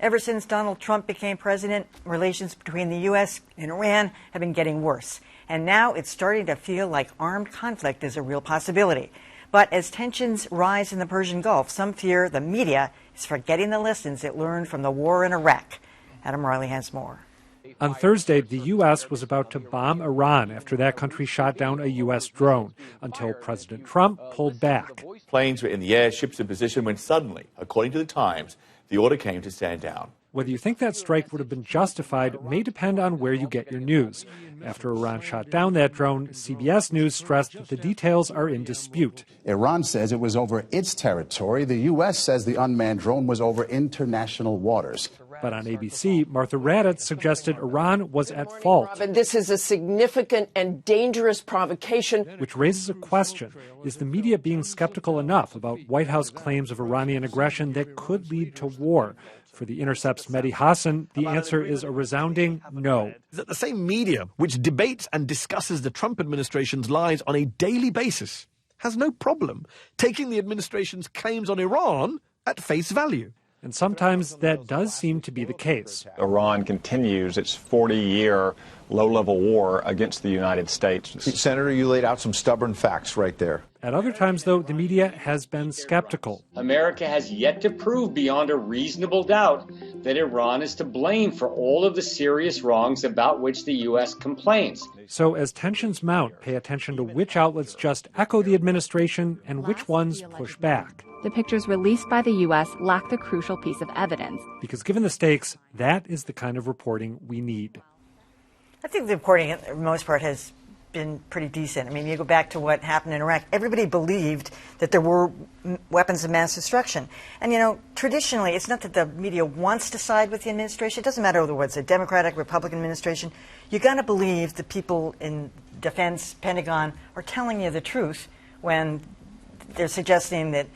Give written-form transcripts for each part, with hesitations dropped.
Ever since Donald Trump became president, relations between the U.S. and Iran have been getting worse. And now it's starting to feel like armed conflict is a real possibility. But as tensions rise in the Persian Gulf, some fear the media is forgetting the lessons it learned from the war in Iraq. Adam Riley has more. On Thursday, the U.S. was about to bomb Iran after that country shot down a U.S. drone, until President Trump pulled back. Planes were in the air, ships in position, when suddenly, according to the Times, the order came to stand down. Whether you think that strike would have been justified may depend on where you get your news. After Iran shot down that drone, CBS News stressed that the details are in dispute. Iran says it was over its territory. The U.S. says the unmanned drone was over international waters. But on ABC, Martha Raddatz suggested Iran was at fault. This is a significant and dangerous provocation. Which raises a question. Is the media being skeptical enough about White House claims of Iranian aggression that could lead to war? For The Intercept's Mehdi Hassan, the answer is a resounding no. Is that the same media which debates and discusses the Trump administration's lies on a daily basis has no problem taking the administration's claims on Iran at face value? And sometimes that does seem to be the case. Iran continues its 40-year low-level war against the United States. Senator, you laid out some stubborn facts right there. At other times, though, the media has been skeptical. America has yet to prove beyond a reasonable doubt that Iran is to blame for all of the serious wrongs about which the U.S. complains. So as tensions mount, pay attention to which outlets just echo the administration and which ones push back. The pictures released by the U.S. lack the crucial piece of evidence. Because given the stakes, that is the kind of reporting we need. I think the reporting, for the most part, has been pretty decent. I mean, you go back to what happened in Iraq. Everybody believed that there were weapons of mass destruction. And, you know, traditionally, it's not that the media wants to side with the administration. It doesn't matter whether it's a Democratic, Republican administration. You got to believe the people in defense, Pentagon, are telling you the truth when they're suggesting that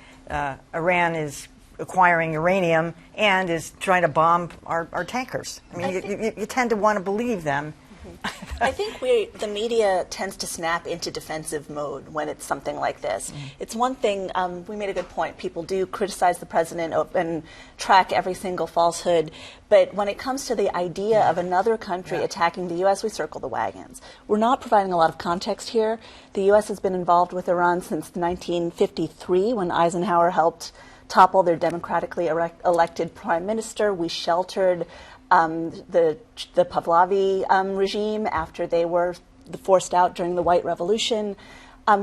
Iran is acquiring uranium and is trying to bomb our tankers. I mean, you tend to want to believe them. I think the media tends to snap into defensive mode when it's something like this. It's one thing, we made a good point, people do criticize the president and track every single falsehood, but when it comes to the idea of another country attacking the U.S., we circle the wagons. We're not providing a lot of context here. The U.S. has been involved with Iran since 1953 when Eisenhower helped topple their democratically elected prime minister. We sheltered the Pahlavi regime after they were forced out during the White Revolution.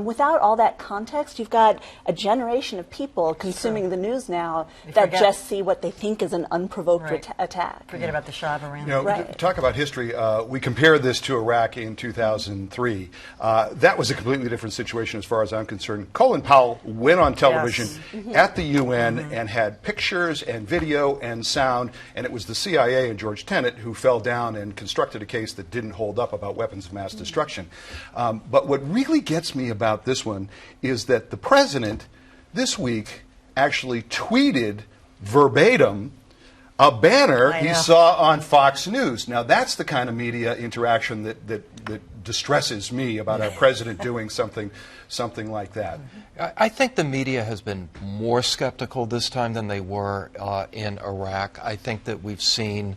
Without all that context, you've got a generation of people consuming the news now that just see what they think is an unprovoked attack. Forget about the Shah of Iran. You know, talk about history. We compared this to Iraq in 2003. That was a completely different situation as far as I'm concerned. Colin Powell went on television at the UN and had pictures and video and sound, and it was the CIA and George Tenet who fell down and constructed a case that didn't hold up about weapons of mass destruction. But what really gets me about this one is that the president this week actually tweeted verbatim a banner he saw on Fox News. Now that's the kind of media interaction that distresses me about our president doing something like that. I think the media has been more skeptical this time than they were in Iraq. I think that we've seen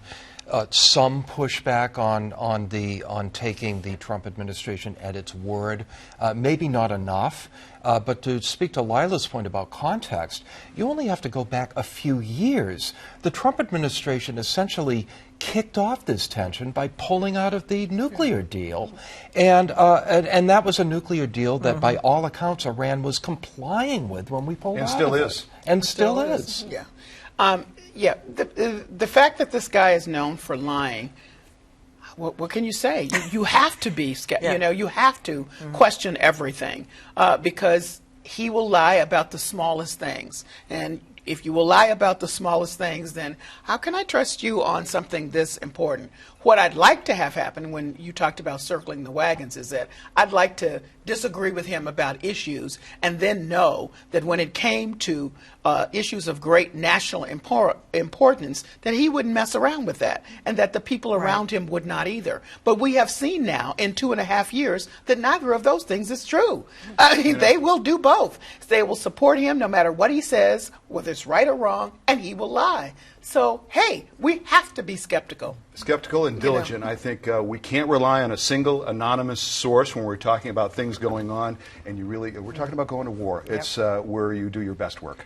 some pushback on taking the Trump administration at its word. Maybe not enough. But to speak to Lylah's point about context, you only have to go back a few years. The Trump administration essentially kicked off this tension by pulling out of the nuclear deal. And that was a nuclear deal that, by all accounts, Iran was complying with when we pulled out of it. And still is. Yeah. The fact that this guy is known for lying, what can you say? You have to be skeptical. You know, you have to question everything because he will lie about the smallest things. And if you will lie about the smallest things, then how can I trust you on something this important? What I'd like to have happen when you talked about circling the wagons is that I'd like to disagree with him about issues and then know that when it came to issues of great national importance, that he wouldn't mess around with that and that the people around him would not either. But we have seen now in 2.5 years that neither of those things is true. I mean, they will do both. They will support him no matter what he says, whether whether it's right or wrong, and he will lie. So, hey, we have to be skeptical. Skeptical and diligent. I think we can't rely on a single anonymous source when we're talking about things going on. And we're talking about going to war. It's where you do your best work.